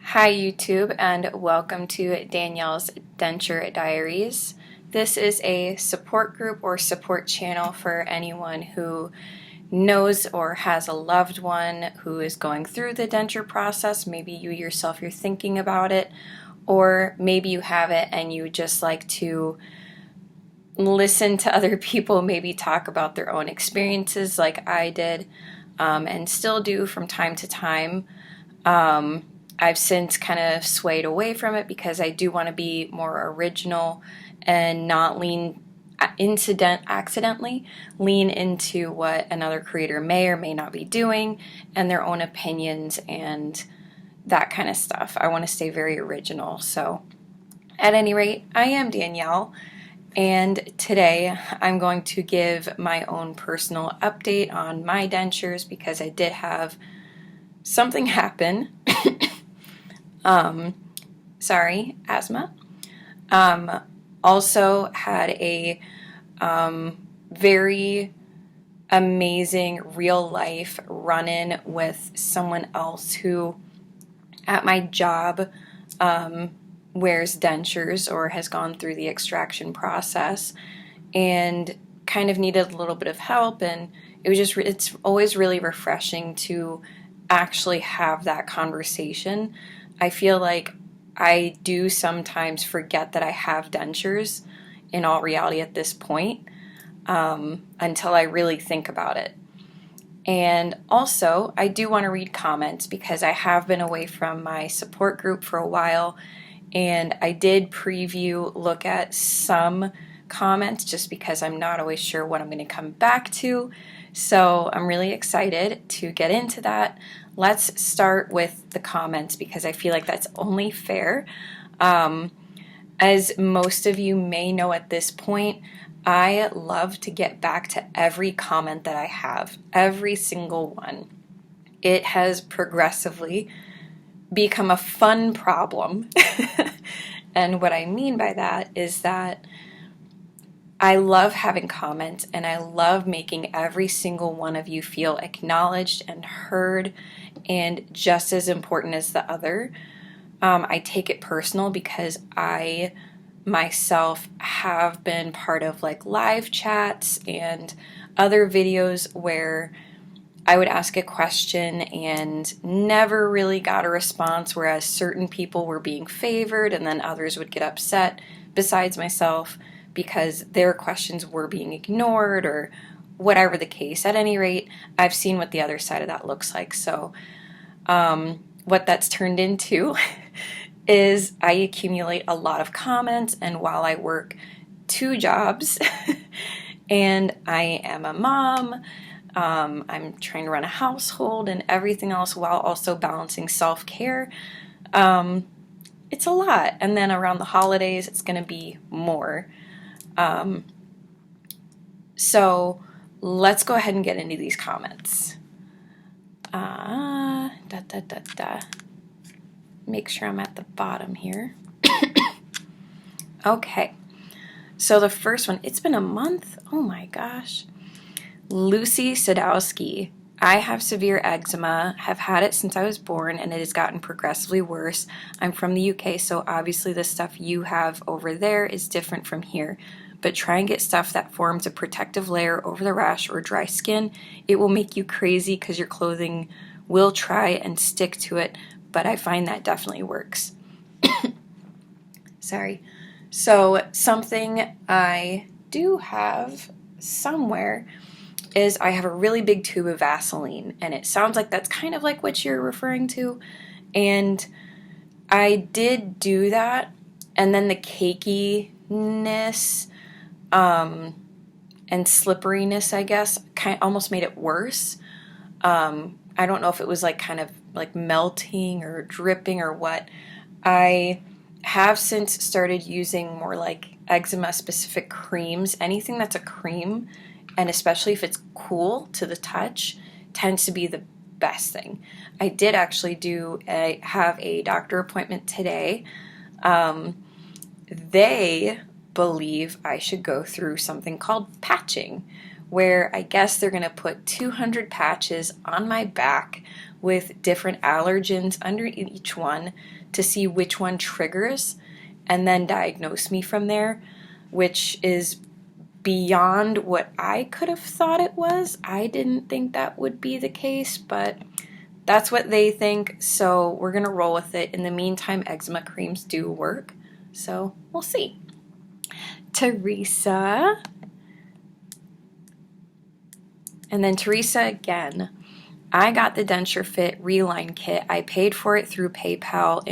Hi YouTube, and welcome to Danielle's Denture Diaries. This is a support group or support channel for anyone who knows or has a loved one who is going through the denture process. Maybe you yourself, you're thinking about it, or maybe you have it and you just like to listen to other people maybe talk about their own experiences like I did, and still do from time to time. I've since kind of swayed away from it because I do want to be more original and not accidentally lean into what another creator may or may not be doing and their own opinions and that kind of stuff. I want to stay very original. So at any rate, I am Danielle, and today I'm going to give my own personal update on my dentures because I did have something happen. Sorry, asthma. Also had a very amazing real life run-in with someone else who at my job wears dentures or has gone through the extraction process and kind of needed a little bit of help, and it's always really refreshing to actually have that conversation. I feel like I do sometimes forget that I have dentures in all reality at this point, until I really think about it. And also, I do want to read comments because I have been away from my support group for a while, and I did look at some comments just because I'm not always sure what I'm going to come back to. So I'm really excited to get into that. Let's start with the comments because I feel like that's only fair. As most of you may know at this point, I love to get back to every comment that I have, every single one. It has progressively become a fun problem. And what I mean by that is that I love having comments, and I love making every single one of you feel acknowledged and heard, and just as important as the other. I take it personal because I myself have been part of like live chats and other videos where I would ask a question and never really got a response, whereas certain people were being favored and then others would get upset, besides myself, because their questions were being ignored or whatever the case. At any rate, I've seen what the other side of that looks like. So what that's turned into is I accumulate a lot of comments, and while I work 2 jobs and I am a mom, I'm trying to run a household and everything else while also balancing self-care. It's a lot. And then around the holidays, it's going to be more. So let's go ahead and get into these comments. Make sure I'm at the bottom here. Okay. So the first one, it's been a month. Oh my gosh. Lucy Sadowski. I have severe eczema, have had it since I was born, and it has gotten progressively worse. I'm from the UK, so obviously the stuff you have over there is different from here. But try and get stuff that forms a protective layer over the rash or dry skin. It will make you crazy because your clothing will try and stick to it, but I find that definitely works. Sorry. So something I do have somewhere is I have a really big tube of Vaseline, and it sounds like that's kind of like what you're referring to, and I did do that, and then the cakiness and slipperiness, I guess, almost made it worse. I don't know if it was like kind of like melting or dripping or what. I have since started using more like eczema specific creams. Anything that's a cream, and especially if it's cool to the touch, tends to be the best thing. I did actually have a doctor appointment today. They believe I should go through something called patching, where I guess they're going to put 200 patches on my back with different allergens under each one to see which one triggers and then diagnose me from there, which is beyond what I could have thought it was. I didn't think that would be the case, but that's what they think, so we're going to roll with it. In the meantime, eczema creams do work, so we'll see. Teresa. And then Teresa again. I got the Denture Fit Reline Kit. I paid for it through PayPal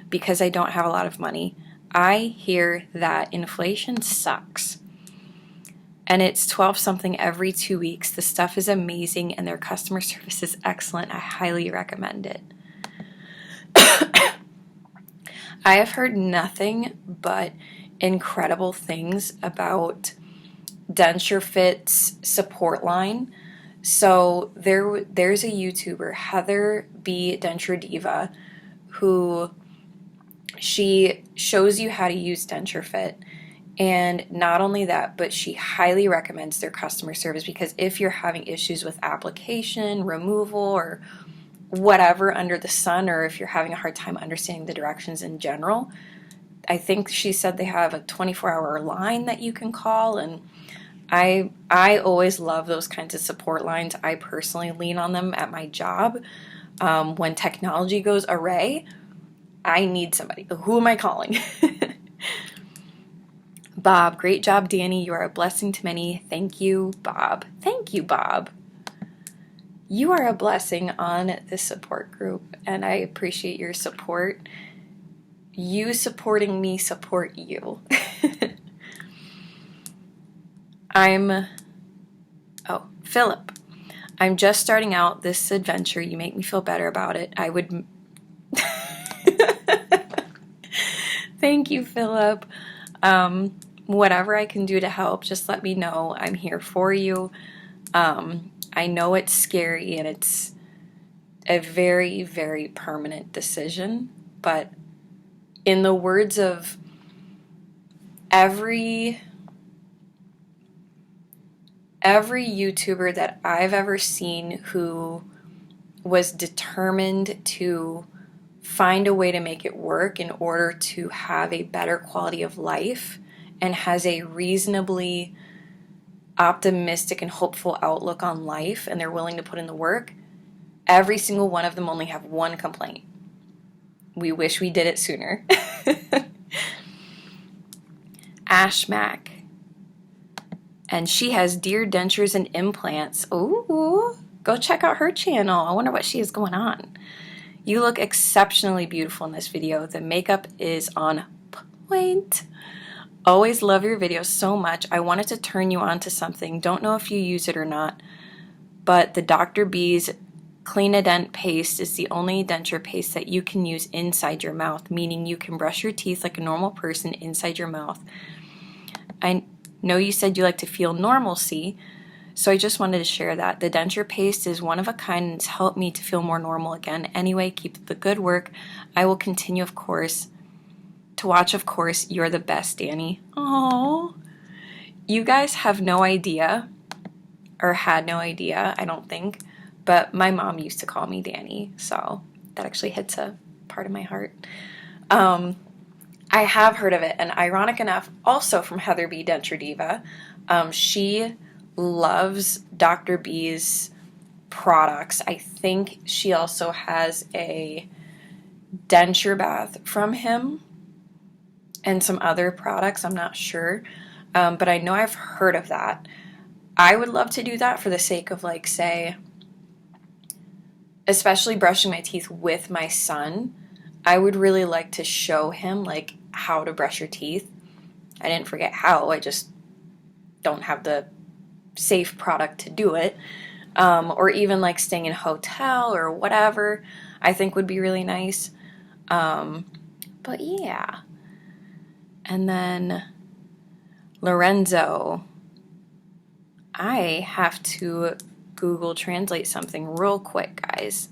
because I don't have a lot of money. I hear that inflation sucks. And it's 12 something every 2 weeks. The stuff is amazing and their customer service is excellent. I highly recommend it. I have heard nothing but incredible things about Denture Fit's support line. So there's a YouTuber, Heather B. Denture Diva, who she shows you how to use Denture Fit. And not only that, but she highly recommends their customer service, because if you're having issues with application, removal, or whatever under the sun, or if you're having a hard time understanding the directions in general, I think she said they have a 24-hour line that you can call, and I always love those kinds of support lines. I personally lean on them at my job. When technology goes array, I need somebody. Who am I calling? Bob, great job, Danny. You are a blessing to many. Thank you, Bob. Thank you, Bob. You are a blessing on this support group, and I appreciate your support. You supporting me support you. Philip. I'm just starting out this adventure. You make me feel better about it. I would... Thank you, Philip. Whatever I can do to help, just let me know. I'm here for you. I know it's scary and it's a very, very permanent decision, but in the words of every YouTuber that I've ever seen who was determined to find a way to make it work in order to have a better quality of life and has a reasonably optimistic and hopeful outlook on life, and they're willing to put in the work, every single one of them only have one complaint. We wish we did it sooner. Ashmac. And she has Dear Dentures and Implants. Ooh, go check out her channel. I wonder what she has going on. You look exceptionally beautiful in this video. The makeup is on point. Always love your videos so much. I wanted to turn you on to something. Don't know if you use it or not, but the Dr. B's Clean-A-Dent paste is the only denture paste that you can use inside your mouth, meaning you can brush your teeth like a normal person inside your mouth. I know you said you like to feel normalcy, so I just wanted to share that. The denture paste is one of a kind and it's helped me to feel more normal again. Anyway, keep up the good work. I will continue, of course, to watch, of course. You're the best, Danny. Oh, you guys have no idea, or had no idea, I don't think, but my mom used to call me Danny, so that actually hits a part of my heart. I have heard of it, and ironic enough, also from Heather B. Denture Diva. She loves Dr. B's products. I think she also has a denture bath from him and some other products. I'm not sure, but I know I've heard of that. I would love to do that for the sake of, like, say, especially brushing my teeth with my son. I would really like to show him, like, how to brush your teeth. I didn't forget how, I just don't have the safe product to do it. Or even like staying in a hotel or whatever, I think would be really nice. But yeah. And then Lorenzo, I have to Google Translate something real quick, guys.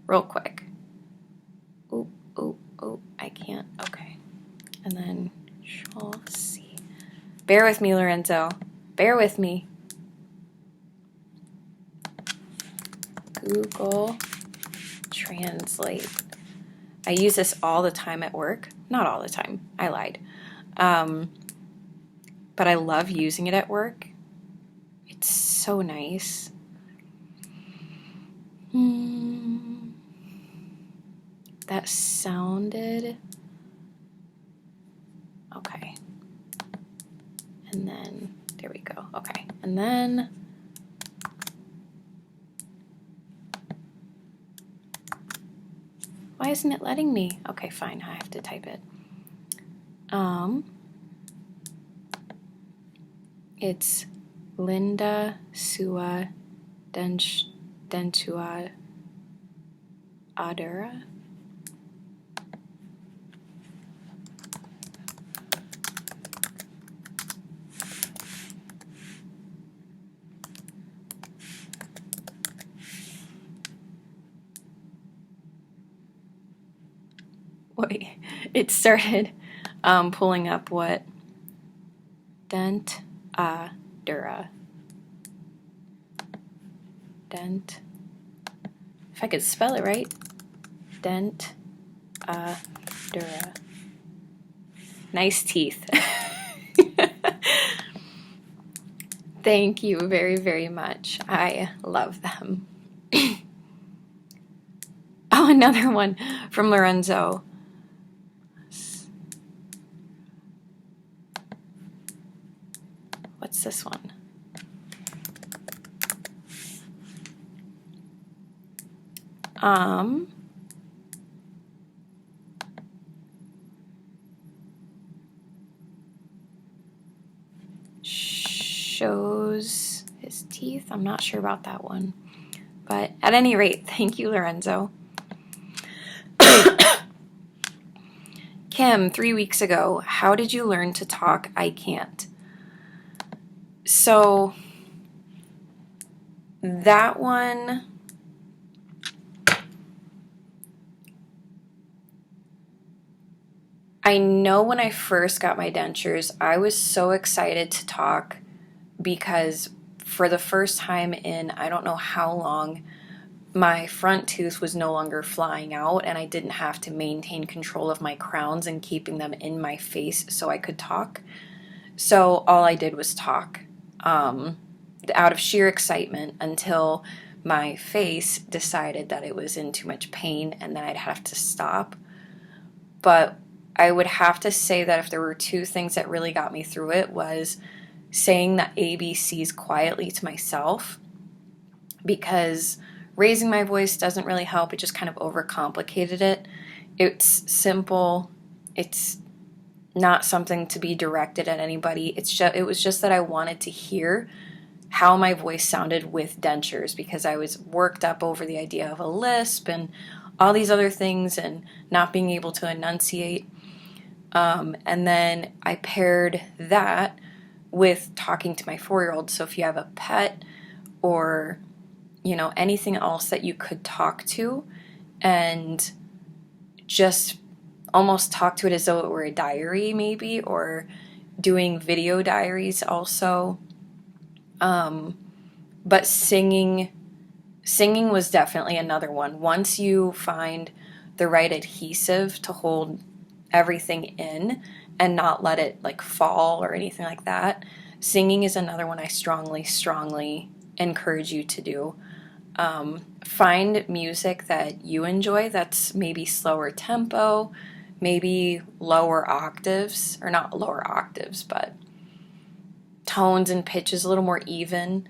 Real quick. Oh, I can't. Okay. And then shall see. Bear with me, Lorenzo. Bear with me. Google translate. I use this all the time at work. Not all the time. I lied. But I love using it at work. It's so nice. That sounded... Okay. And then, there we go. Okay. And then... Why isn't it letting me? Okay, fine. I have to type it. It's Linda Sua Dentua Adura. Wait, it started pulling up what Denture. Dent. If I could spell it right. Denture. Nice teeth. Thank you very, very much. I love them. Oh, another one from Lorenzo. What's this one? Shows his teeth. I'm not sure about that one. But at any rate, thank you, Lorenzo. Kim, 3 weeks ago, how did you learn to talk I can't? So that one, I know when I first got my dentures, I was so excited to talk because for the first time in I don't know how long, my front tooth was no longer flying out and I didn't have to maintain control of my crowns and keeping them in my face so I could talk. So all I did was talk out of sheer excitement until my face decided that it was in too much pain and then I'd have to stop. But I would have to say that if there were two things that really got me through it was saying the ABCs quietly to myself, because raising my voice doesn't really help. It just kind of overcomplicated it. It's simple. It's not something to be directed at anybody. It was just that I wanted to hear how my voice sounded with dentures because I was worked up over the idea of a lisp and all these other things and not being able to enunciate. And then I paired that with talking to my 4-year-old. So if you have a pet or, anything else that you could talk to and just almost talk to it as though it were a diary maybe, or doing video diaries also. But singing was definitely another one. Once you find the right adhesive to hold everything in and not let it fall or anything like that, singing is another one I strongly encourage you to do. Find music that you enjoy that's maybe slower tempo, maybe lower octaves, or not lower octaves, but tones and pitches a little more even.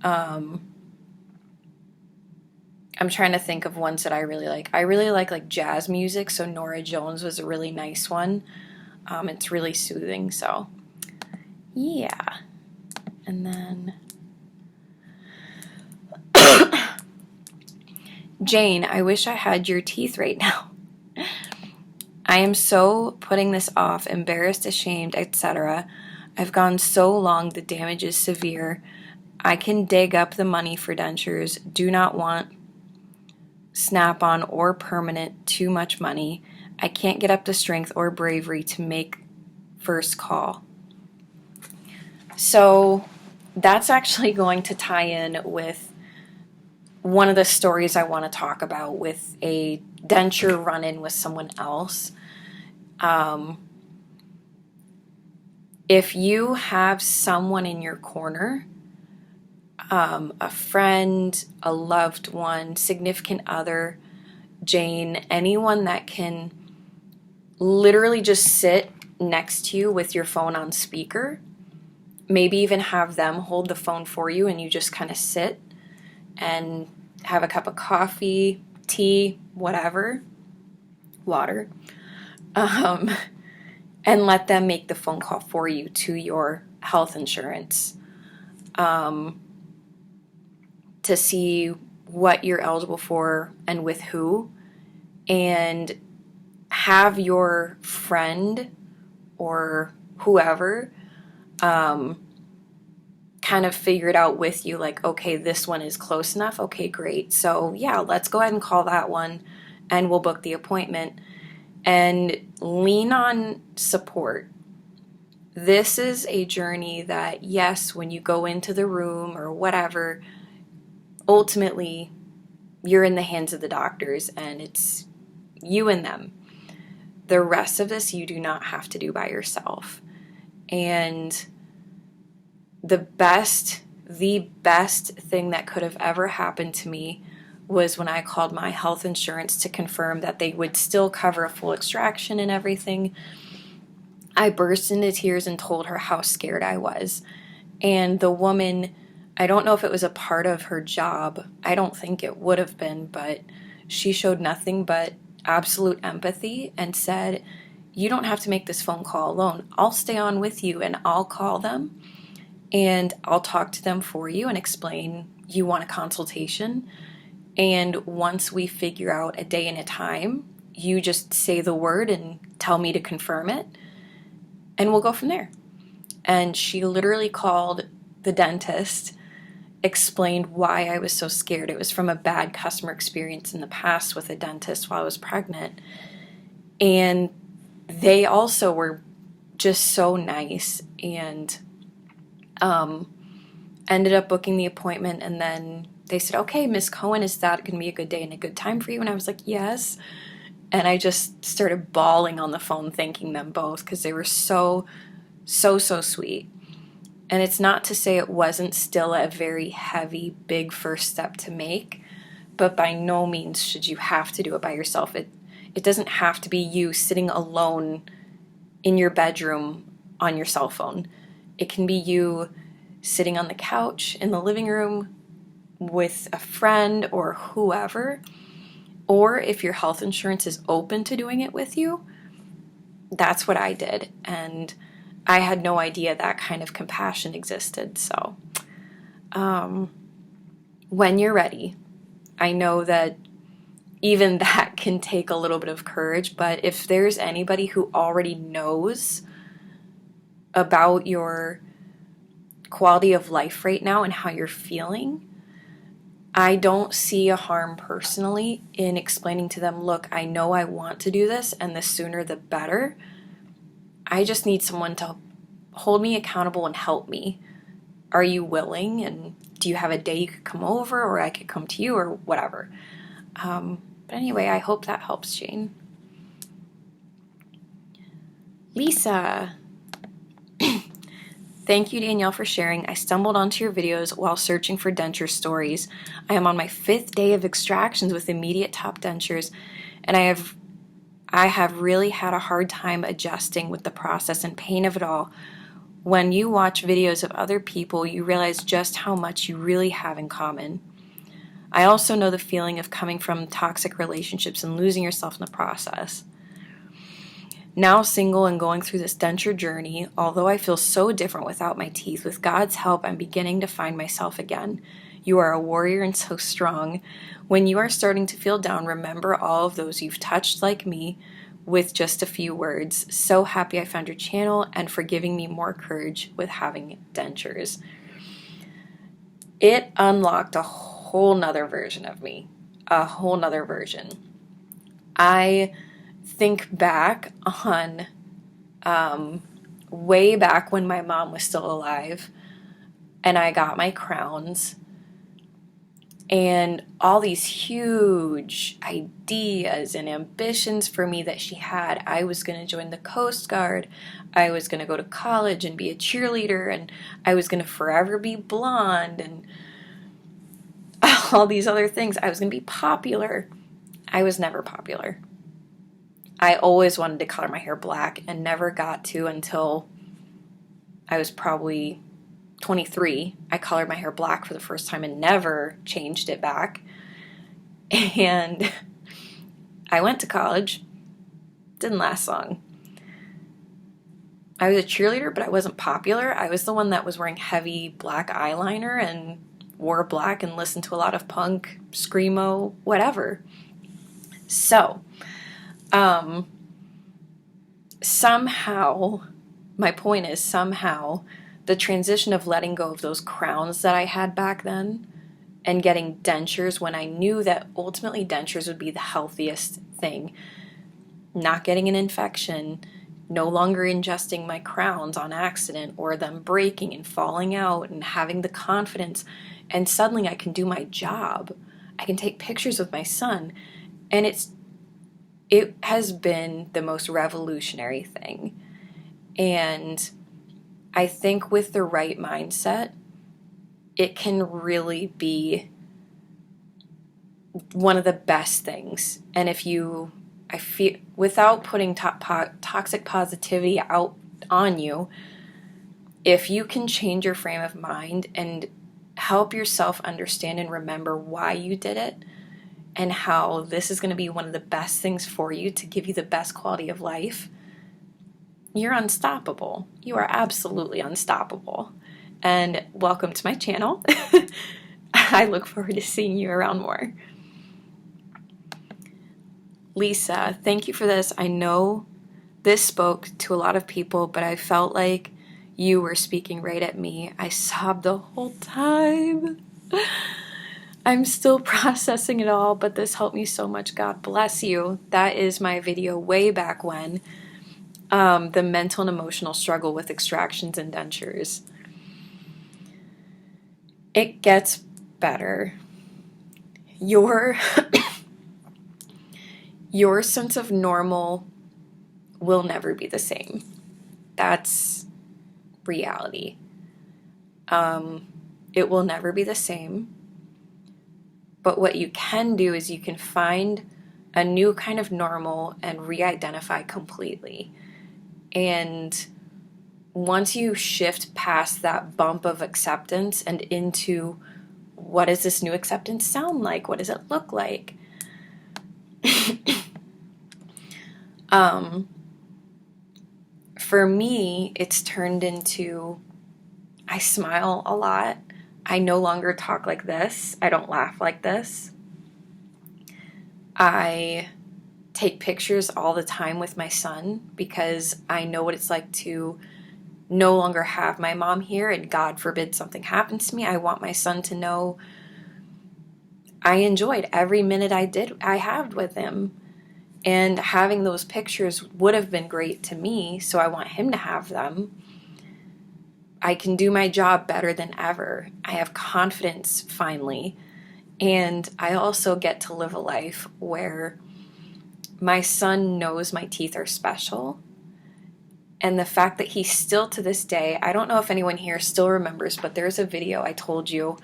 I'm trying to think of ones that I really like. I really like jazz music, so Nora Jones was a really nice one. It's really soothing, so yeah. And then Jane, I wish I had your teeth right now. I am so putting this off, embarrassed, ashamed, etc. I've gone so long, the damage is severe. I can dig up the money for dentures, do not want snap-on or permanent, too much money. I can't get up the strength or bravery to make first call. So that's actually going to tie in with one of the stories I want to talk about with a denture run-in with someone else. If you have someone in your corner, a friend, a loved one, significant other, Jane, anyone that can literally just sit next to you with your phone on speaker, maybe even have them hold the phone for you and you just kind of sit and have a cup of coffee, tea, whatever, water, and let them make the phone call for you to your health insurance, to see what you're eligible for and with who, and have your friend or whoever kind of figure it out with you, like, okay, this one is close enough, okay, great, so yeah, let's go ahead and call that one and we'll book the appointment. And lean on support. This is a journey that, yes, when you go into the room or whatever, ultimately you're in the hands of the doctors and it's you and them. The rest of this you do not have to do by yourself. And the best thing that could have ever happened to me was when I called my health insurance to confirm that they would still cover a full extraction and everything. I burst into tears and told her how scared I was. And the woman, I don't know if it was a part of her job, I don't think it would have been, but she showed nothing but absolute empathy and said, you don't have to make this phone call alone. I'll stay on with you and I'll call them and I'll talk to them for you and explain you want a consultation. And once we figure out a day and a time, you just say the word and tell me to confirm it, and we'll go from there. And she literally called the dentist, explained why I was so scared. It was from a bad customer experience in the past with a dentist while I was pregnant. And they also were just so nice and ended up booking the appointment. And then they said, okay, Miss Cohen, is that going to be a good day and a good time for you? And I was like, yes. And I just started bawling on the phone, thanking them both because they were so sweet. And it's not to say it wasn't still a very heavy, big first step to make, but by no means should you have to do it by yourself. It doesn't have to be you sitting alone in your bedroom on your cell phone. It can be you sitting on the couch in the living room with a friend or whoever, or if your health insurance is open to doing it with you. That's what I did, and I had no idea that kind of compassion existed. So when you're ready, I know that even that can take a little bit of courage, but if there's anybody who already knows about your quality of life right now and how you're feeling, I don't see a harm personally in explaining to them, look, I know I want to do this, and the sooner the better. I just need someone to hold me accountable and help me. Are you willing? And do you have a day you could come over, or I could come to you, or whatever? But anyway, I hope that helps, Jane. Lisa. Thank you, Danielle, for sharing. I stumbled onto your videos while searching for denture stories. I am on my 5th day of extractions with immediate top dentures, and I have really had a hard time adjusting with the process and pain of it all. When you watch videos of other people, you realize just how much you really have in common. I also know the feeling of coming from toxic relationships and losing yourself in the process. Now single and going through this denture journey, although I feel so different without my teeth, with God's help, I'm beginning to find myself again. You are a warrior and so strong. When you are starting to feel down, remember all of those you've touched like me with just a few words. So happy I found your channel and for giving me more courage with having dentures. It unlocked a whole nother version of me, a whole nother version. I think back on way back when my mom was still alive and I got my crowns, and all these huge ideas and ambitions for me that she had. I was going to join the Coast Guard. I was going to go to college and be a cheerleader, and I was going to forever be blonde, and all these other things. I was going to be popular. I was never popular. I always wanted to color my hair black and never got to until I was probably 23. I colored my hair black for the first time and never changed it back. And I went to college. Didn't last long. I was a cheerleader, but I wasn't popular. I was the one that was wearing heavy black eyeliner and wore black and listened to a lot of punk, screamo, whatever. So, somehow, my point is somehow the transition of letting go of those crowns that I had back then and getting dentures when I knew that ultimately dentures would be the healthiest thing. Not getting an infection, no longer ingesting my crowns on accident or them breaking and falling out, and having the confidence, and suddenly I can do my job. I can take pictures with my son, and it has been the most revolutionary thing. And I think with the right mindset, it can really be one of the best things. And I feel, without putting toxic positivity out on you, if you can change your frame of mind and help yourself understand and remember why you did it and how this is going to be one of the best things for you to give you the best quality of life, you're unstoppable. You are absolutely unstoppable. And welcome to my channel. I look forward to seeing you around more. Lisa, thank you for this. I know this spoke to a lot of people, but I felt like you were speaking right at me. I sobbed the whole time. I'm still processing it all, but this helped me so much. God bless you. That is my video way back when. The mental and emotional struggle with extractions and dentures. It gets better. Your sense of normal will never be the same. That's reality. It will never be the same. But what you can do is you can find a new kind of normal and re-identify completely. And once you shift past that bump of acceptance and into what does this new acceptance sound like? What does it look like? For me, it's turned into I smile a lot. I no longer talk like this. I don't laugh like this. I take pictures all the time with my son because I know what it's like to no longer have my mom here, and God forbid something happens to me. I want my son to know I enjoyed every minute I had with him. And having those pictures would have been great to me, so I want him to have them. I can do my job better than ever. I have confidence finally. And I also get to live a life where my son knows my teeth are special. And the fact that he still to this day, I don't know if anyone here still remembers, but there's a video I told you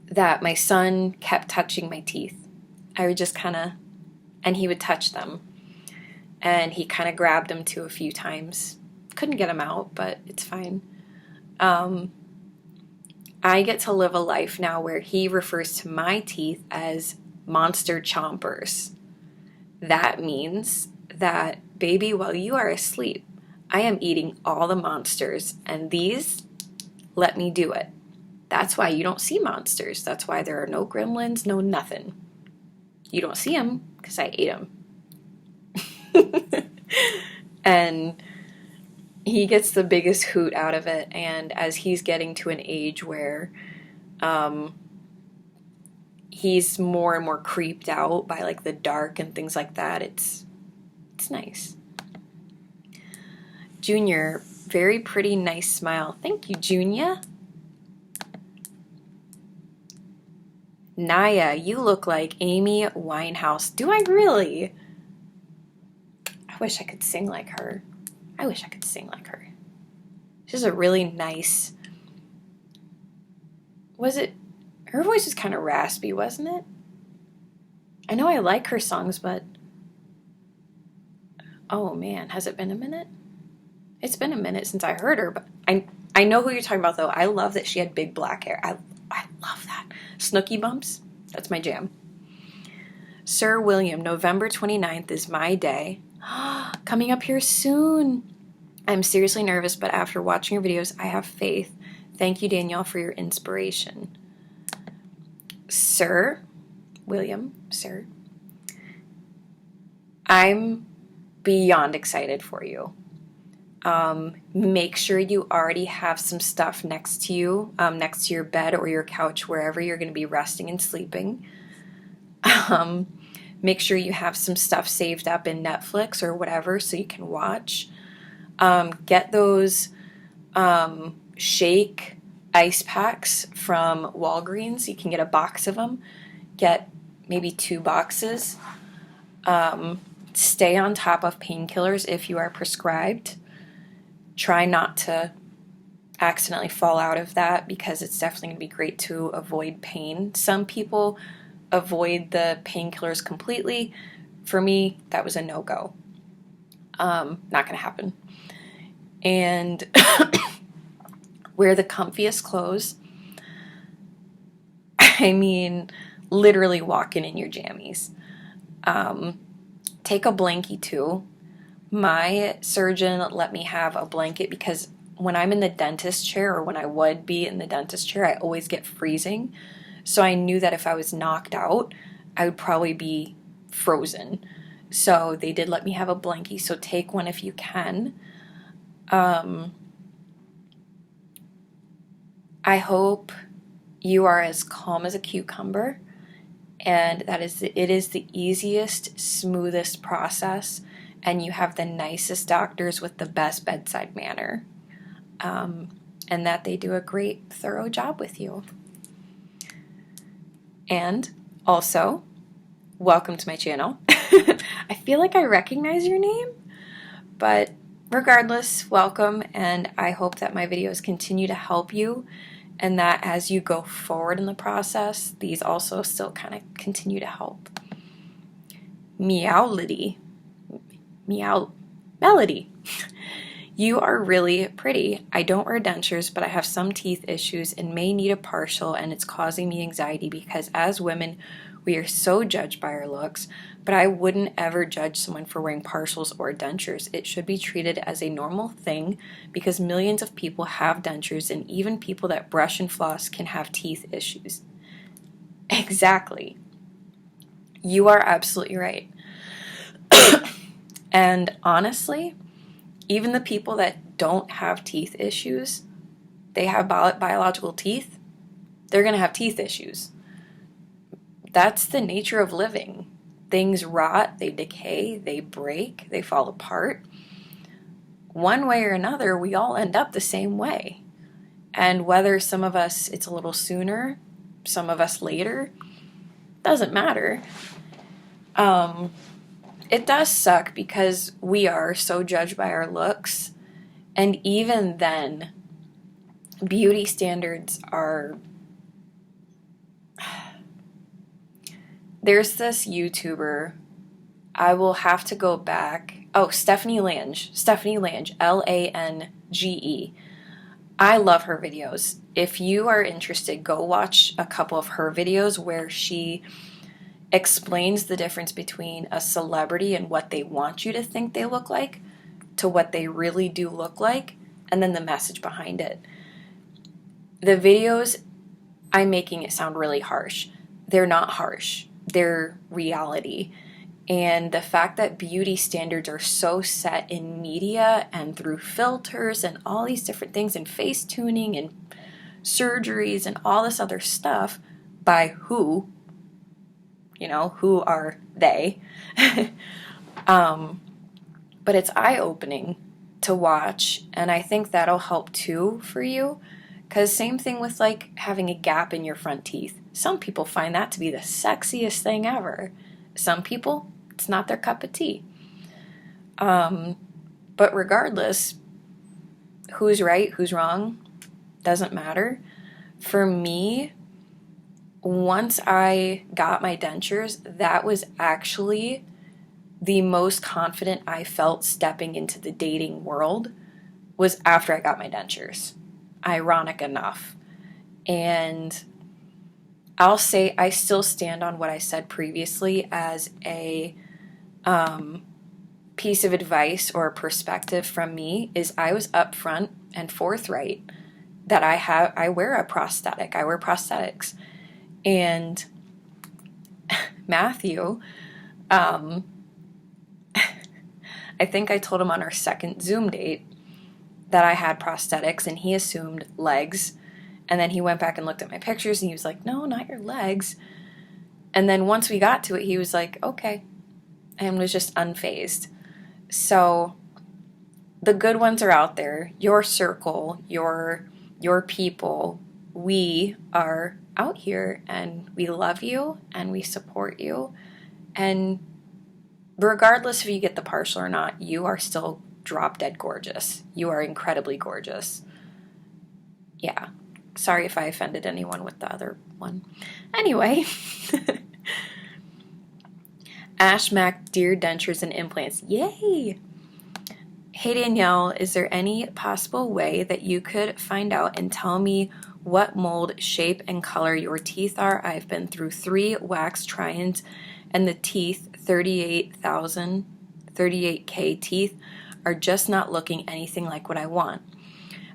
that my son kept touching my teeth. I would just and he would touch them. And he kind of grabbed them too a few times. Couldn't get them out, but it's fine. I get to live a life now where he refers to my teeth as monster chompers. That means that, baby, while you are asleep, I am eating all the monsters, and these let me do it. That's why you don't see monsters. That's why there are no gremlins, no nothing. You don't see them because I ate them. And he gets the biggest hoot out of it, and as he's getting to an age where he's more and more creeped out by like the dark and things like that, it's nice. Junior, very pretty, nice smile. Thank you, Junior. Naya, you look like Amy Winehouse. Do I really? I wish I could sing like her. I wish I could sing like her. She's a really nice... Was it... Her voice was kind of raspy, wasn't it? I know I like her songs, but... Oh man, has it been a minute? It's been a minute since I heard her, but I know who you're talking about, though. I love that she had big black hair. I love that. Snooky bumps, that's my jam. Sir William, November 29th is my day. Coming up here soon. I'm seriously nervous, but after watching your videos, I have faith. Thank you, Danielle, for your inspiration. Sir William, sir, I'm beyond excited for you. Make sure you already have some stuff next to you, next to your bed or your couch, wherever you're going to be resting and sleeping. Make sure you have some stuff saved up in Netflix or whatever so you can watch. Get those shake ice packs from Walgreens. You can get a box of them. Get maybe 2 boxes. Stay on top of painkillers if you are prescribed. Try not to accidentally fall out of that because it's definitely going to be great to avoid pain. Some people avoid the painkillers completely. For me, that was a no-go. Not going to happen. And wear the comfiest clothes. I mean, literally walking in your jammies. Take a blankie too. My surgeon let me have a blanket because when I'm in the dentist chair, or when I would be in the dentist chair, I always get freezing. So I knew that if I was knocked out, I would probably be frozen. So they did let me have a blankie, so take one if you can. I hope you are as calm as a cucumber, and it is the easiest, smoothest process, and you have the nicest doctors with the best bedside manner, and that they do a great, thorough job with you. And also, welcome to my channel. I feel like I recognize your name, but regardless, welcome, and I hope that my videos continue to help you, and that as you go forward in the process, these also still kind of continue to help. Meow Melody. You are really pretty. I don't wear dentures, but I have some teeth issues and may need a partial, and it's causing me anxiety because as women, we are so judged by our looks, but I wouldn't ever judge someone for wearing partials or dentures. It should be treated as a normal thing because millions of people have dentures, and even people that brush and floss can have teeth issues. Exactly. You are absolutely right. And honestly, even the people that don't have teeth issues, they have biological teeth, they're going to have teeth issues. That's the nature of living. Things rot, they decay, they break, they fall apart. One way or another, we all end up the same way. And whether some of us, it's a little sooner, some of us later, doesn't matter. It does suck because we are so judged by our looks, and even then, beauty standards are... There's this YouTuber, I will have to go back. Oh, Stephanie Lange, Lange. I love her videos. If you are interested, go watch a couple of her videos where she explains the difference between a celebrity and what they want you to think they look like to what they really do look like, and then the message behind it. The videos, I'm making it sound really harsh. They're not harsh. They're reality. And the fact that beauty standards are so set in media and through filters and all these different things and face tuning and surgeries and all this other stuff by who? Who are they? But it's eye-opening to watch, and I think that'll help too for you, because same thing with like having a gap in your front teeth. Some people find that to be the sexiest thing ever. Some people, it's not their cup of tea. But regardless, who's right, who's wrong, doesn't matter. For me, once I got my dentures, that was actually the most confident I felt stepping into the dating world, was after I got my dentures. Ironic enough. And I'll say I still stand on what I said previously as a piece of advice or perspective from me, is I was upfront and forthright that I wear a prosthetic. I wear prosthetics. And Matthew, I think I told him on our second Zoom date that I had prosthetics, and he assumed legs. And then he went back and looked at my pictures, and he was like, no, not your legs. And then once we got to it, he was like, okay, and was just unfazed. So the good ones are out there. Your circle, your people, we are out here, and we love you and we support you. And regardless if you get the partial or not, you are still drop dead gorgeous. You are incredibly gorgeous. Yeah. Sorry if I offended anyone with the other one. Anyway. Ash Mac, dear dentures and implants. Yay! Hey Danielle, is there any possible way that you could find out and tell me what mold, shape, and color your teeth are? I've been through 3 wax try-ins, and the teeth, 38K teeth, are just not looking anything like what I want.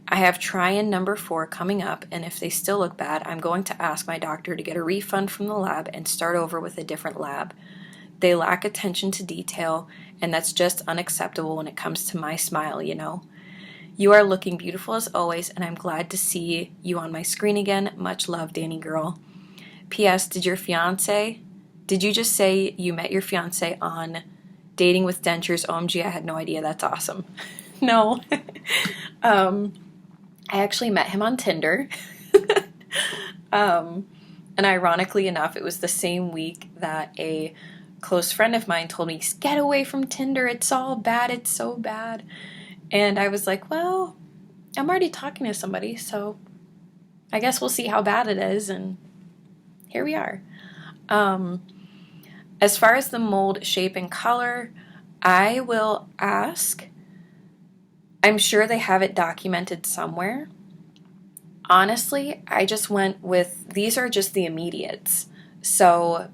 I have try-in number 4 coming up, and if they still look bad, I'm going to ask my doctor to get a refund from the lab and start over with a different lab. They lack attention to detail, and that's just unacceptable when it comes to my smile, you know. You are looking beautiful as always, and I'm glad to see you on my screen again. Much love, Danny girl. P.S. Did you just say you met your fiance on Dating with Dentures? OMG, I had no idea. That's awesome. No. I actually met him on Tinder. And ironically enough, it was the same week that a close friend of mine told me, get away from Tinder, it's all bad, it's so bad. And I was like, well, I'm already talking to somebody, so I guess we'll see how bad it is, and here we are. As far as the mold, shape, and color, I will ask. I'm sure they have it documented somewhere. Honestly, I just went with, these are just the immediates. So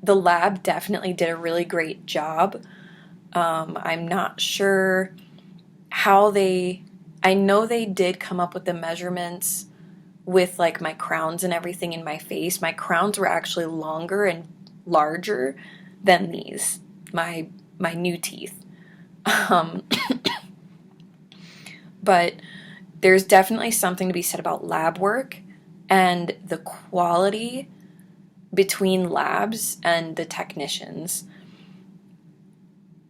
the lab definitely did a really great job. I'm not sure how I know they did come up with the measurements with like my crowns and everything in my face. My crowns were actually longer and larger than these, my new teeth. But there's definitely something to be said about lab work and the quality between labs and the technicians.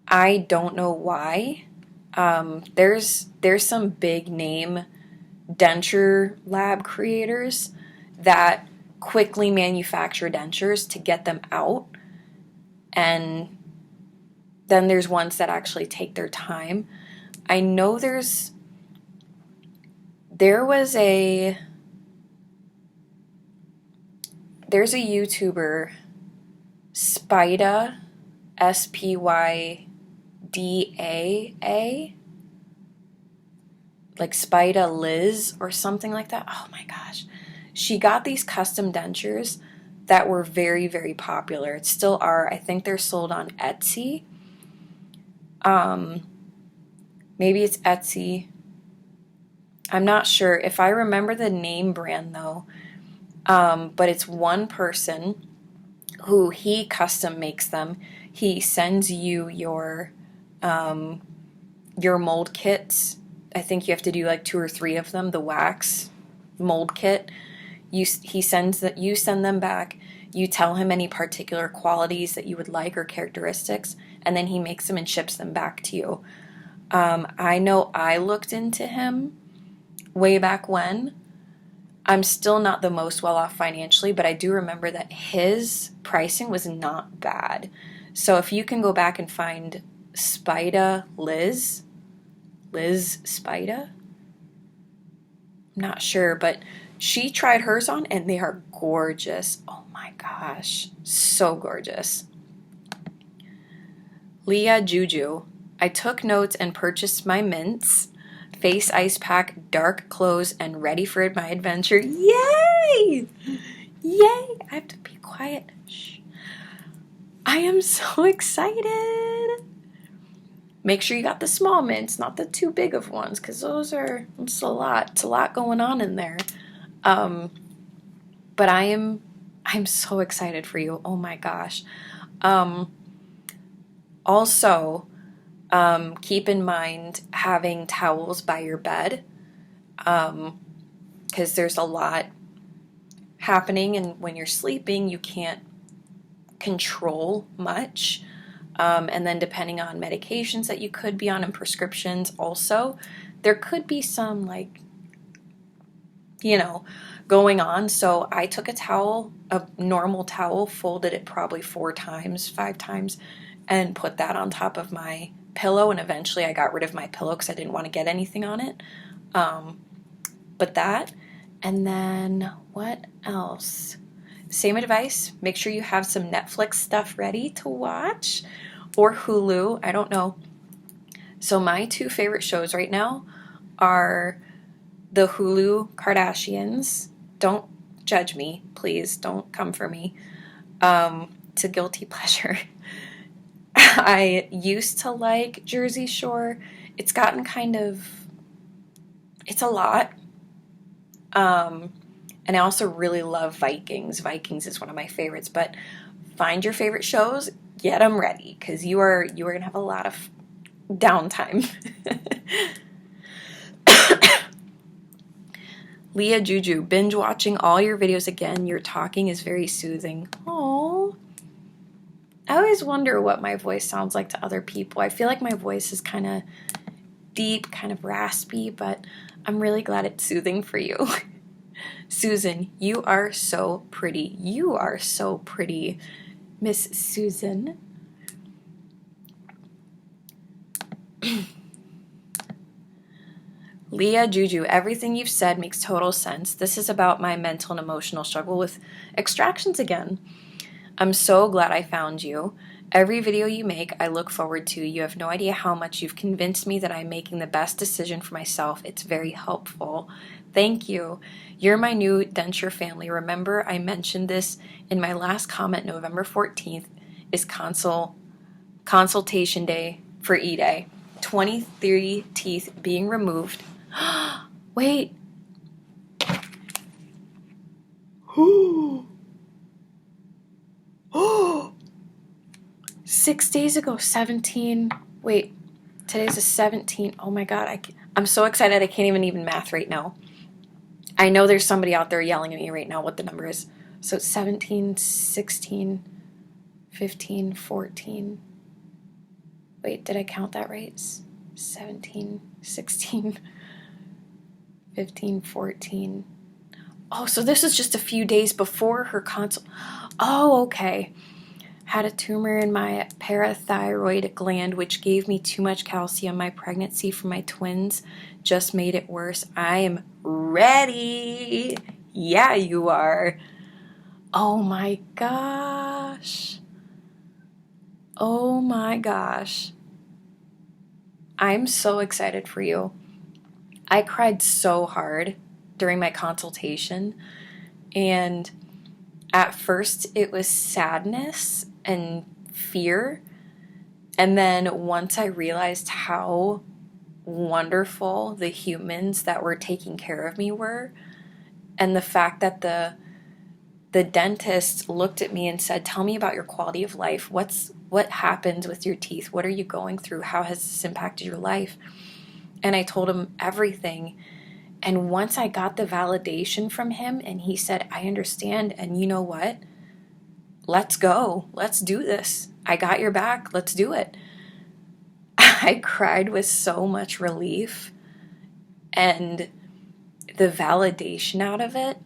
I don't know why. There's some big name denture lab creators that quickly manufacture dentures to get them out, and then there's ones that actually take their time. I know there's a YouTuber, Spyda, Spydaa, like Spyda Liz or something like that. Oh my gosh. She got these custom dentures that were very, very popular. It still are. I think they're sold on Etsy. Maybe it's Etsy. I'm not sure. If I remember the name brand though, but it's one person who he custom makes them. He sends you your mold kits. I think you have to do like 2 or 3 of them, the wax mold kit. You send them back. You tell him any particular qualities that you would like or characteristics, and then he makes them and ships them back to you. I know I looked into him way back when. I'm still not the most well off financially, but I do remember that his pricing was not bad. So if you can go back and find Spida Liz Spida, I'm not sure, but she tried hers on and they are gorgeous. Oh my gosh, so gorgeous. Leah Juju, I took notes and purchased my mints, face ice pack, dark clothes, and ready for my adventure. Yay! Yay! I have to be quiet. Shh. I am so excited. Make sure you got the small mints, not the too big of ones, because it's a lot. It's a lot going on in there. But I'm so excited for you. Oh my gosh. Also, keep in mind having towels by your bed, because there's a lot happening, and when you're sleeping, you can't control much. And then depending on medications that you could be on and prescriptions also, there could be some going on. So I took a normal towel, folded it probably 4 times, 5 times, and put that on top of my pillow. And eventually I got rid of my pillow because I didn't want to get anything on it. But that, and then what else? Same advice. Make sure you have some Netflix stuff ready to watch, or Hulu. I don't know. So my 2 favorite shows right now are the Hulu Kardashians. Don't judge me, please. Don't come for me. It's a guilty pleasure. I used to like Jersey Shore. It's gotten it's a lot. And I also really love Vikings. Vikings is one of my favorites, but find your favorite shows, get them ready, because you are going to have a lot of downtime. Leah Juju, binge watching all your videos again. Your talking is very soothing. Oh, I always wonder what my voice sounds like to other people. I feel like my voice is kind of deep, kind of raspy, but I'm really glad it's soothing for you. Susan, you are so pretty. You are so pretty, Miss Susan. Leah Juju, everything you've said makes total sense. This is about my mental and emotional struggle with extractions again. I'm so glad I found you. Every video you make, I look forward to. You have no idea how much you've convinced me that I'm making the best decision for myself. It's very helpful. Thank you. You're my new Denture family. Remember, I mentioned this in my last comment. November 14th is consultation day for E-Day. 23 teeth being removed. Wait. 6 days ago, 17. Wait, today's the 17th. Oh my God, I'm so excited I can't even math right now. I know there's somebody out there yelling at me right now what the number is. So it's 17, 16, 15, 14. Wait, did I count that right? 17, 16, 15, 14. Oh, so this is just a few days before her consult. Oh, okay. Had a tumor in my parathyroid gland, which gave me too much calcium. My pregnancy for my twins just made it worse. I am ready. Yeah, you are. Oh my gosh. Oh my gosh. I'm so excited for you. I cried so hard during my consultation, and at first it was sadness and fear, and then once I realized how wonderful the humans that were taking care of me were, and the fact that the dentist looked at me and said, tell me about your quality of life. What happens with your teeth? What are you going through? How has this impacted your life? And I told him everything. And once I got the validation from him and he said, I understand, and you know what? Let's go. Let's do this. I got your back. Let's do it. I cried with so much relief. And the validation out of it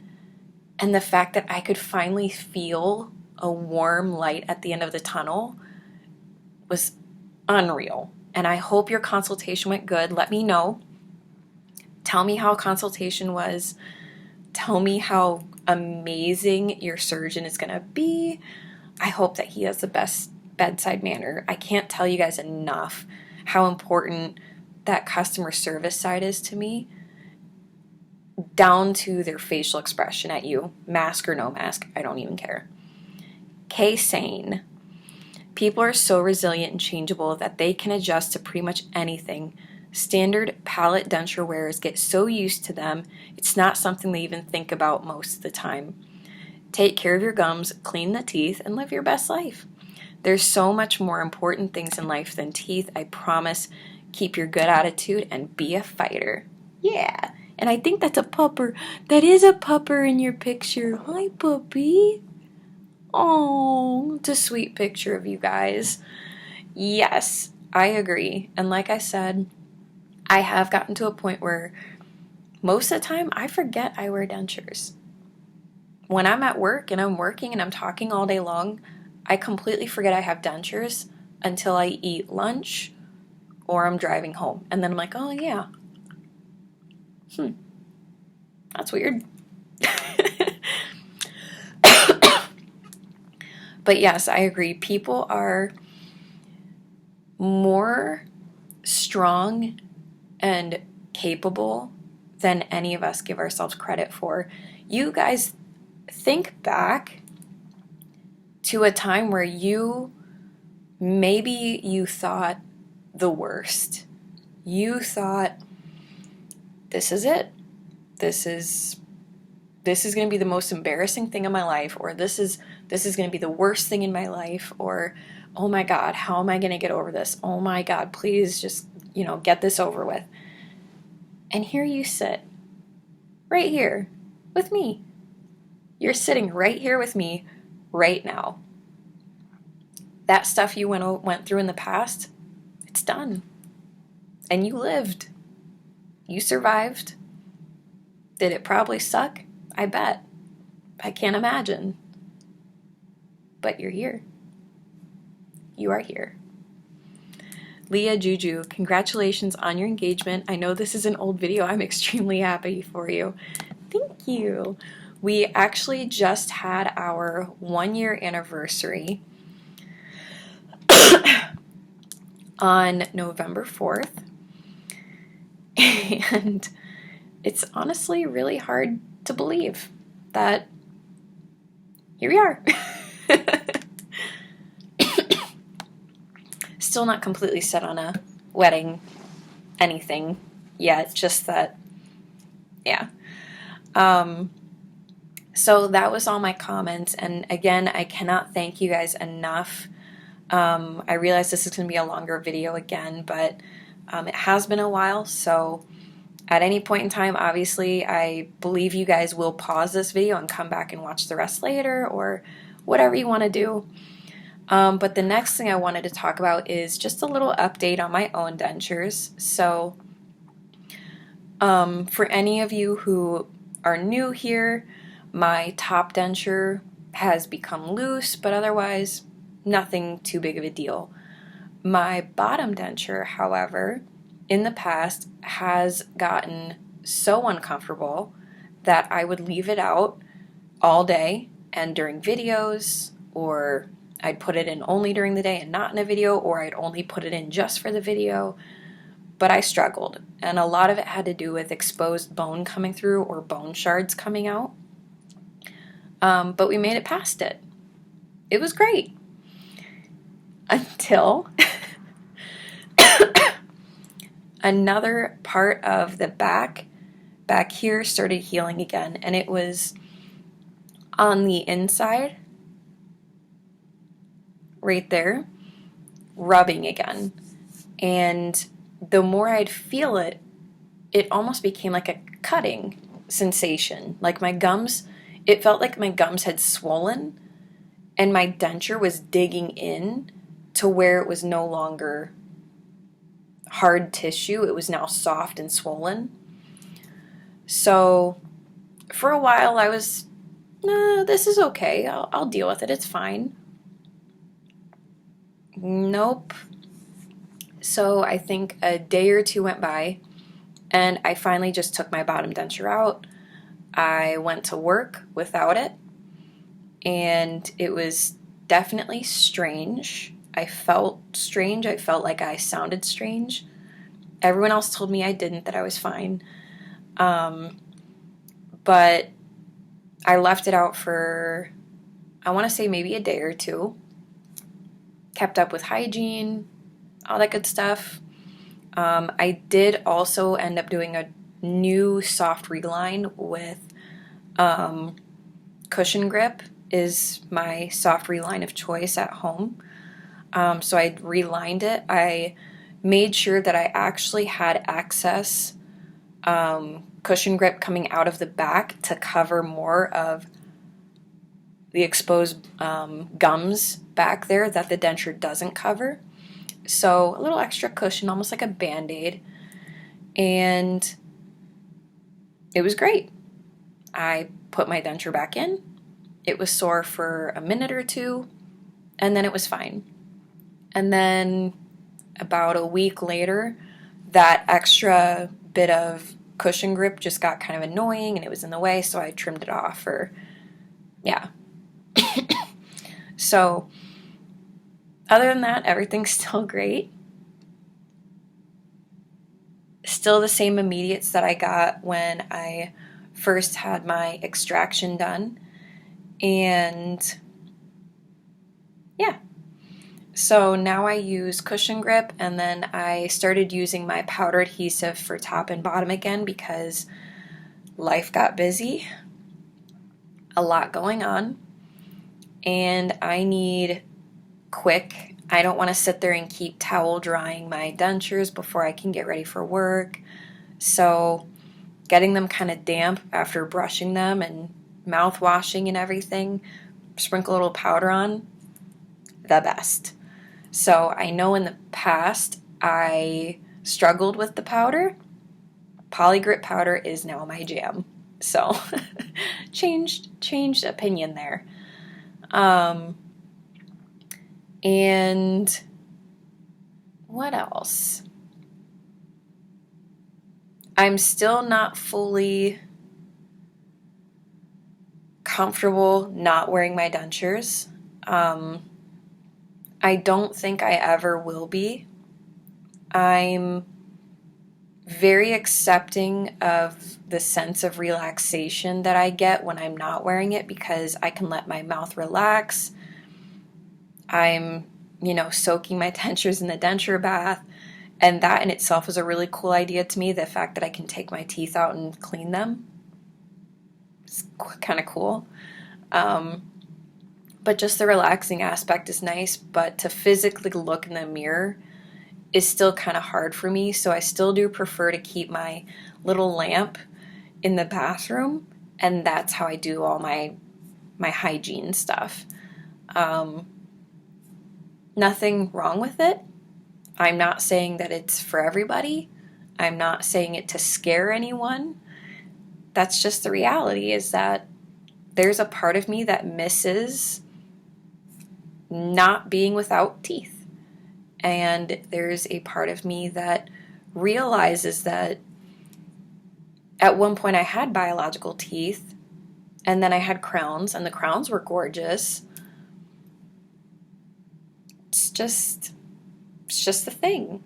and the fact that I could finally feel a warm light at the end of the tunnel was unreal. And I hope your consultation went good. Let me know. Tell me how consultation was. Tell me how amazing your surgeon is going to be. I hope that he has the best bedside manner. I can't tell you guys enough how important that customer service side is to me, down to their facial expression at you, mask or no mask, I don't even care. Sane. People are so resilient and changeable that they can adjust to pretty much anything. Standard palate denture wearers get so used to them, it's not something they even think about most of the time. Take care of your gums, clean the teeth, and live your best life. There's so much more important things in life than teeth, I promise. Keep your good attitude and be a fighter. Yeah, and I think that's a pupper. That is a pupper in your picture. Hi, puppy. Oh, it's a sweet picture of you guys. Yes, I agree. And like I said, I have gotten to a point where most of the time I forget I wear dentures. When I'm at work and I'm working and I'm talking all day long, I completely forget I have dentures until I eat lunch or I'm driving home. And then I'm like, oh yeah. That's weird. But yes, I agree. People are more strong and capable than any of us give ourselves credit for. You guys think back to a time where maybe you thought the worst. You thought, this is it. This is going to be the most embarrassing thing in my life, or this is going to be the worst thing in my life, or oh my God, how am I going to get over this? Oh my God, please just, get this over with. And here you sit, right here with me. You're sitting right here with me right now. That stuff you went through in the past, it's done. And you lived. You survived. Did it probably suck? I bet. I can't imagine. But you're here. You are here. Leah Juju, congratulations on your engagement. I know this is an old video. I'm extremely happy for you. Thank you. We actually just had our 1-year anniversary on November 4th. And it's honestly really hard to believe that here we are. Still not completely set on a wedding anything yet, just that, yeah. So that was all my comments, and again, I cannot thank you guys enough. I realize this is going to be a longer video again, but it has been a while, so at any point in time, obviously, I believe you guys will pause this video and come back and watch the rest later, or whatever you want to do. But the next thing I wanted to talk about is just a little update on my own dentures. So for any of you who are new here, my top denture has become loose, but otherwise nothing too big of a deal. My bottom denture, however, in the past has gotten so uncomfortable that I would leave it out all day and during videos, or I'd put it in only during the day and not in a video, or I'd only put it in just for the video. But I struggled, and a lot of it had to do with exposed bone coming through or bone shards coming out. But we made it past it. It was great. Until another part of the back here started healing again, and it was on the inside, right there, rubbing again. And the more I'd feel it, it almost became like a cutting sensation. Like my gums, it felt like my gums had swollen and my denture was digging in to where it was no longer hard tissue. It was now soft and swollen. So for a while I was, nah, this is okay. I'll deal with it. It's fine. Nope. So I think a day or two went by, and I finally just took my bottom denture out. I went to work without it, and it was definitely strange. I felt strange. I felt like I sounded strange. Everyone else told me I didn't, that I was fine. Um, but I left it out for, I want to say maybe a day or two. Kept up with hygiene, all that good stuff. I did also end up doing a new soft reline with cushion grip is my soft reline of choice at home. So I relined it. I made sure that I actually had excess cushion grip coming out of the back to cover more of the exposed gums back there that the denture doesn't cover. So a little extra cushion, almost like a Band-Aid. And it was great. I put my denture back in. It was sore for a minute or two, and then it was fine. And then about a week later, that extra bit of cushion grip just got kind of annoying and it was in the way, so I trimmed it off. Or, yeah. So, other than that, everything's still great. Still the same immediates that I got when I first had my extraction done. And yeah. So now I use cushion grip, and then I started using my powder adhesive for top and bottom again because life got busy, a lot going on, and I need quick. I don't want to sit there and keep towel drying my dentures before I can get ready for work. So getting them kind of damp after brushing them and mouth washing and everything, sprinkle a little powder on, the best. So I know in the past I struggled with the powder. Polygrip powder is now my jam. So changed opinion there. And what else? I'm still not fully comfortable not wearing my dentures. I don't think I ever will be. I'm very accepting of the sense of relaxation that I get when I'm not wearing it because I can let my mouth relax. I'm, soaking my dentures in the denture bath, and that in itself is a really cool idea to me, the fact that I can take my teeth out and clean them. It's kind of cool. But just the relaxing aspect is nice, but to physically look in the mirror is still kind of hard for me, so I still do prefer to keep my little lamp in the bathroom, and that's how I do all my hygiene stuff. Nothing wrong with it. I'm not saying that it's for everybody. I'm not saying it to scare anyone. That's just the reality, is that there's a part of me that misses not being without teeth. And there's a part of me that realizes that at one point I had biological teeth, and then I had crowns, and the crowns were gorgeous. It's just the thing.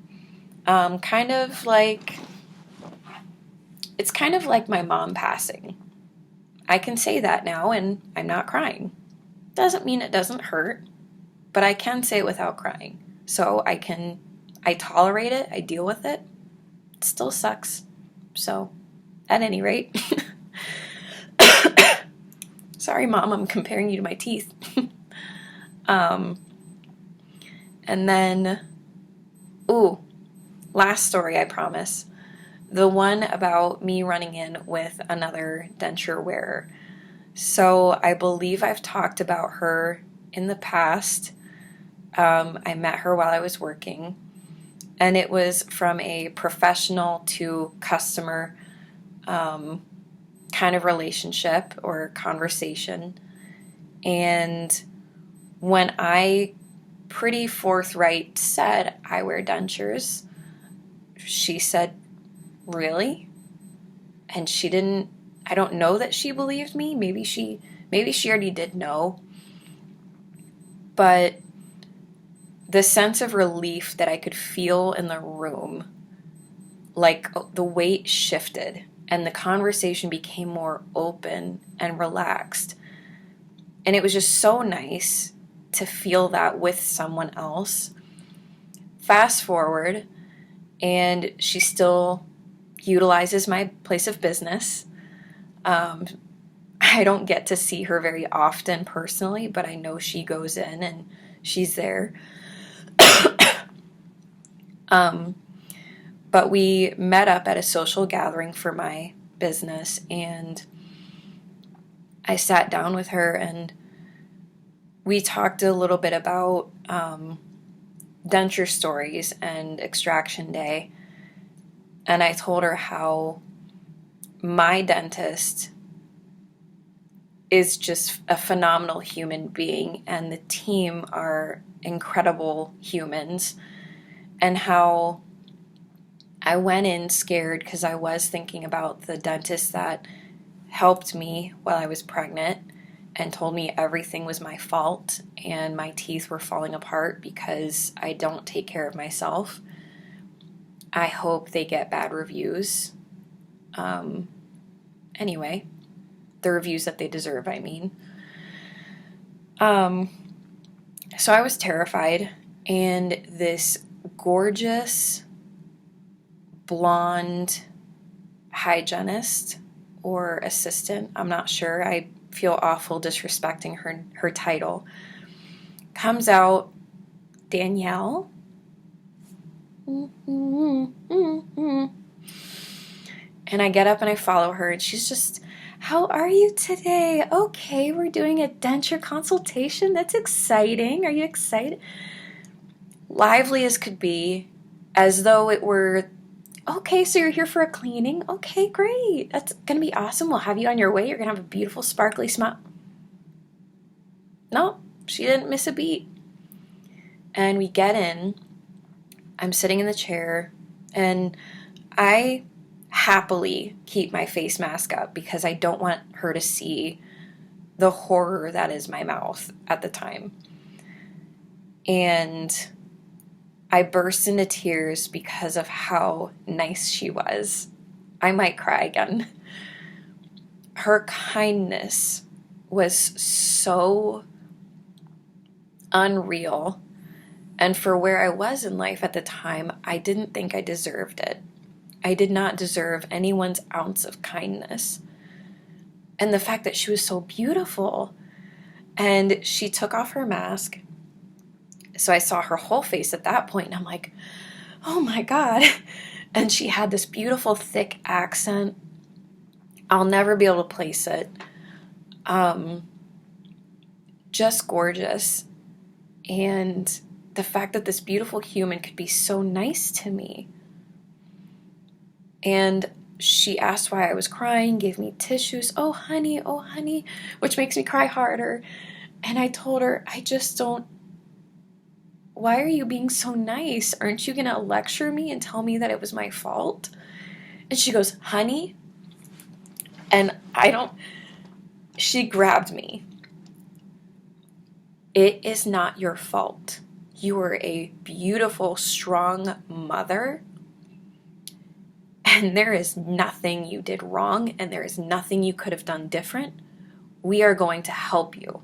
It's kind of like my mom passing. I can say that now and I'm not crying. Doesn't mean it doesn't hurt, but I can say it without crying. So I tolerate it, I deal with it. It still sucks. So, at any rate, sorry Mom, I'm comparing you to my teeth. And then, last story, I promise. The one about me running in with another denture wearer. So I believe I've talked about her in the past. I met her while I was working, and it was from a professional to customer kind of relationship or conversation. And when I pretty forthright said, I wear dentures, she said, really? And she didn't, I don't know that she believed me. Maybe she already did know. But the sense of relief that I could feel in the room, like the weight shifted and the conversation became more open and relaxed. And it was just so nice to feel that with someone else. Fast forward, and she still utilizes my place of business. I don't get to see her very often personally, but I know she goes in and she's there. But we met up at a social gathering for my business, and I sat down with her and we talked a little bit about denture stories and extraction day. And I told her how my dentist is just a phenomenal human being and the team are incredible humans, and how I went in scared because I was thinking about the dentist that helped me while I was pregnant and told me everything was my fault and my teeth were falling apart because I don't take care of myself. I hope they get bad reviews. Anyway, the reviews that they deserve, I mean. So I was terrified, and this gorgeous blonde hygienist or assistant, I'm not sure, I feel awful disrespecting her title, comes out, Danielle. And I get up and I follow her, and she's just, how are you today? Okay, we're doing a denture consultation. That's exciting. Are you excited? Lively as could be, as though it were, okay, so you're here for a cleaning. Okay, great. That's going to be awesome. We'll have you on your way. You're going to have a beautiful, sparkly smile. No, she didn't miss a beat. And we get in. I'm sitting in the chair, and I happily keep my face mask up because I don't want her to see the horror that is my mouth at the time. And I burst into tears because of how nice she was. I might cry again. Her kindness was so unreal. And for where I was in life at the time, I didn't think I deserved it. I did not deserve anyone's ounce of kindness. And the fact that she was so beautiful. And she took off her mask. So I saw her whole face at that point, and I'm like, oh my God. And she had this beautiful, thick accent. I'll never be able to place it. Just gorgeous. And the fact that this beautiful human could be so nice to me. And she asked why I was crying, gave me tissues. Oh, honey, which makes me cry harder. And I told her, I just don't. Why are you being so nice? Aren't you going to lecture me and tell me that it was my fault? And she goes, honey. And she grabbed me. It is not your fault. You are a beautiful, strong mother. And there is nothing you did wrong, and there is nothing you could have done different. We are going to help you.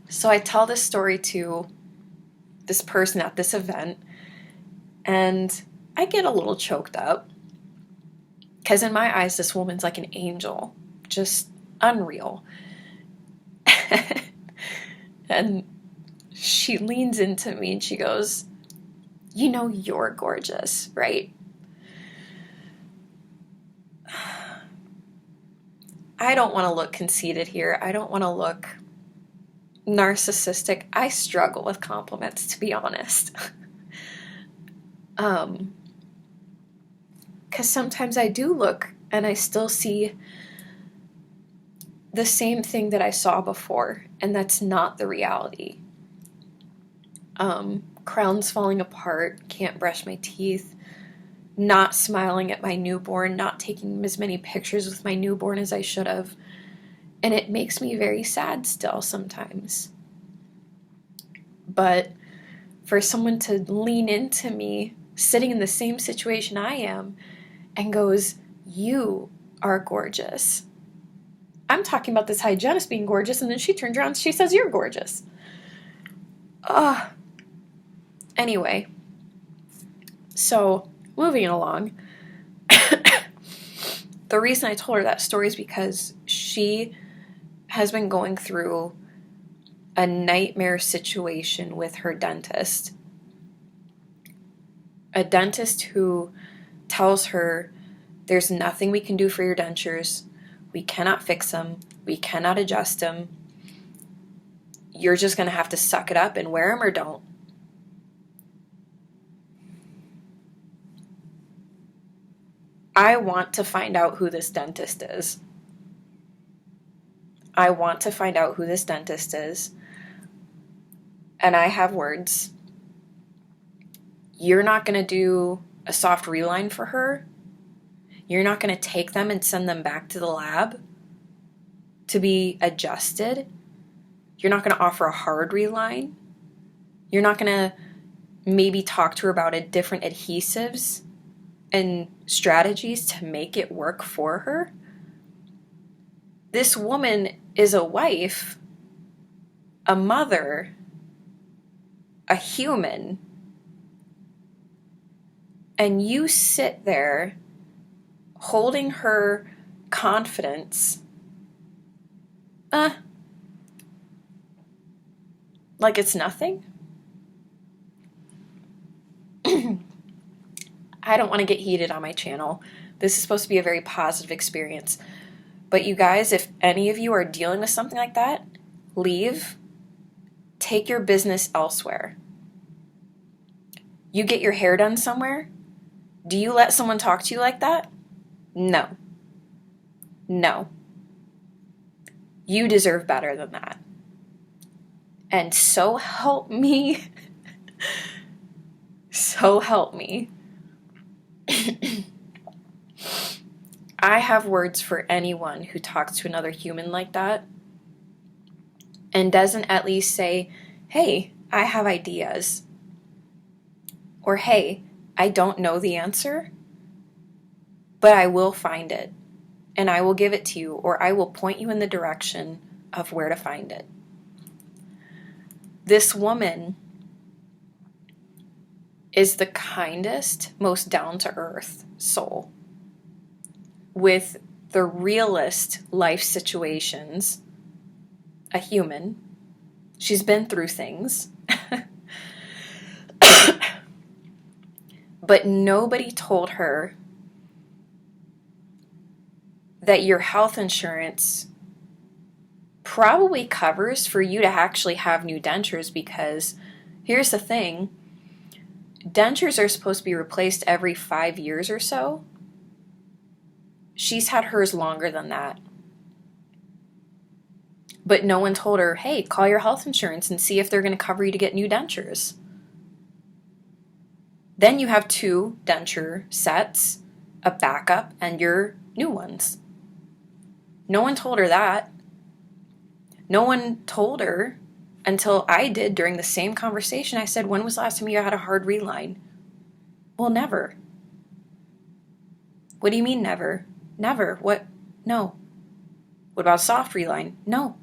So I tell this story to this person at this event, and I get a little choked up. Because in my eyes, this woman's like an angel. Just unreal. And she leans into me and she goes, you know you're gorgeous, right? I don't want to look conceited here. I don't want to look narcissistic. I struggle with compliments, to be honest. Because sometimes I do look and I still see the same thing that I saw before, and that's not the reality. Crowns falling apart, can't brush my teeth, not smiling at my newborn, not taking as many pictures with my newborn as I should have. And it makes me very sad still sometimes. But for someone to lean into me, sitting in the same situation I am, and goes, "You are gorgeous." I'm talking about this hygienist being gorgeous, and then she turns around and she says, "You're gorgeous." Anyway, so moving along, the reason I told her that story is because she has been going through a nightmare situation with her dentist. A dentist who tells her, "There's nothing we can do for your dentures. We cannot fix them. We cannot adjust them. You're just going to have to suck it up and wear them or don't." I want to find out who this dentist is. I want to find out who this dentist is. And I have words. You're not going to do a soft reline for her. You're not going to take them and send them back to the lab to be adjusted. You're not going to offer a hard reline. You're not going to maybe talk to her about different adhesives and strategies to make it work for her. This woman is a wife, a mother, a human, and you sit there holding her confidence like it's nothing. I don't want to get heated on my channel. This is supposed to be a very positive experience. But you guys, if any of you are dealing with something like that, leave. Take your business elsewhere. You get your hair done somewhere? Do you let someone talk to you like that? No. No. You deserve better than that. And so help me. So help me. I have words for anyone who talks to another human like that and doesn't at least say, "Hey, I have ideas." Or, "Hey, I don't know the answer, but I will find it and I will give it to you, or I will point you in the direction of where to find it." This woman is the kindest, most down-to-earth soul with the realest life situations. A human. She's been through things. But nobody told her that your health insurance probably covers for you to actually have new dentures, because here's the thing. Dentures are supposed to be replaced every 5 years or so. She's had hers longer than that. But no one told her, "Hey, call your health insurance and see if they're going to cover you to get new dentures." Then you have 2 denture sets, a backup, and your new ones. No one told her that. No one told her until I did during the same conversation. I said, "When was the last time you had a hard reline?" "Well, never." "What do you mean never?" "Never." "What?" "No." "What about a soft reline?" "No."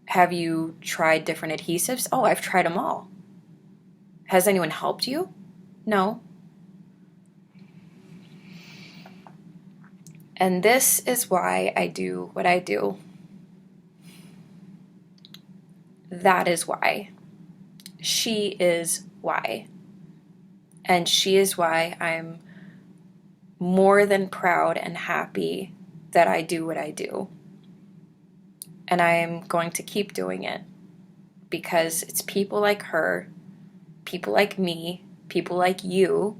"Have you tried different adhesives?" "Oh, I've tried them all." "Has anyone helped you?" "No." And this is why I do what I do. That is why. She is why. And she is why I'm more than proud and happy that I do what I do. And I am going to keep doing it because it's people like her, people like me, people like you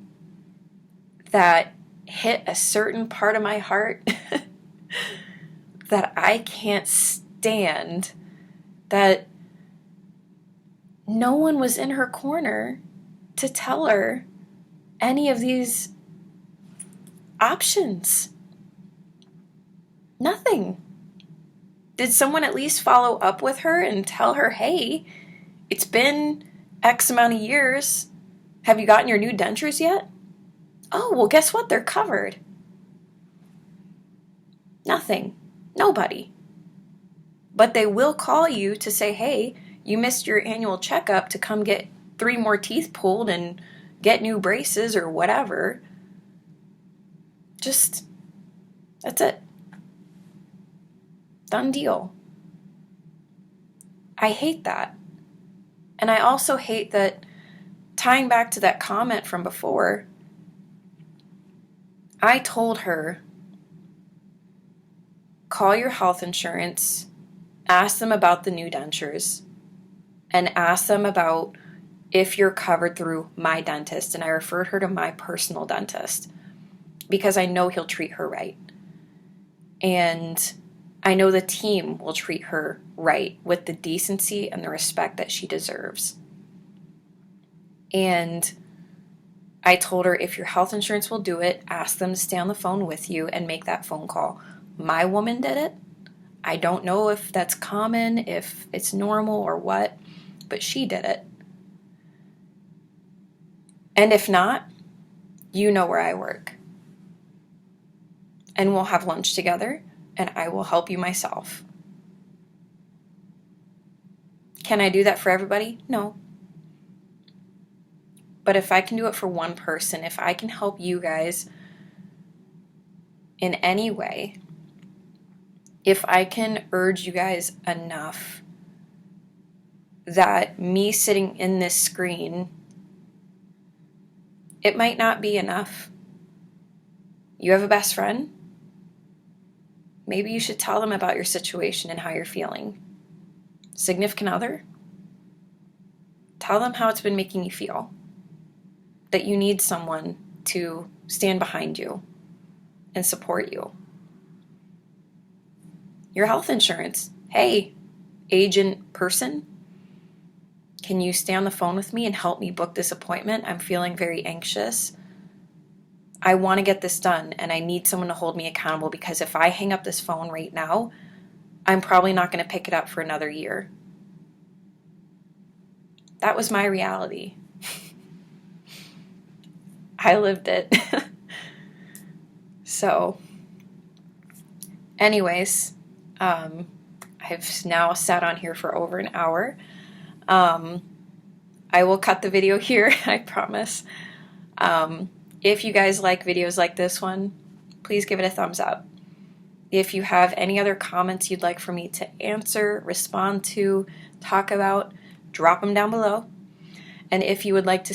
that hit a certain part of my heart that I can't stand, that no one was in her corner to tell her any of these options. Nothing. Did someone at least follow up with her and tell her, hey, it's been X amount of years. Have you gotten your new dentures yet? Oh, well, guess what? They're covered. Nothing. Nobody. But they will call you to say, hey, you missed your annual checkup to come get 3 more teeth pulled and get new braces or whatever. Just, that's it. Done deal. I hate that. And I also hate that, tying back to that comment from before, I told her, call your health insurance, ask them about the new dentures, and ask them about if you're covered through my dentist. And I referred her to my personal dentist because I know he'll treat her right. And I know the team will treat her right with the decency and the respect that she deserves. And I told her, if your health insurance will do it, ask them to stay on the phone with you and make that phone call. My woman did it. I don't know if that's common, if it's normal or what, but she did it. And if not, you know where I work. And we'll have lunch together, and I will help you myself. Can I do that for everybody? No. But if I can do it for one person, if I can help you guys in any way, if I can urge you guys enough that me sitting in this screen, it might not be enough. You have a best friend? Maybe you should tell them about your situation and how you're feeling. Significant other? Tell them how it's been making you feel. That you need someone to stand behind you and support you. Your health insurance. Hey, agent person, can you stay on the phone with me and help me book this appointment? I'm feeling very anxious. I want to get this done, and I need someone to hold me accountable, because if I hang up this phone right now, I'm probably not going to pick it up for another year. That was my reality. I lived it. So, anyways, I've now sat on here for over an hour. I will cut the video here, I promise. If you guys like videos like this one, please give it a thumbs up. If you have any other comments you'd like for me to answer, respond to, talk about, drop them down below. And if you would like to see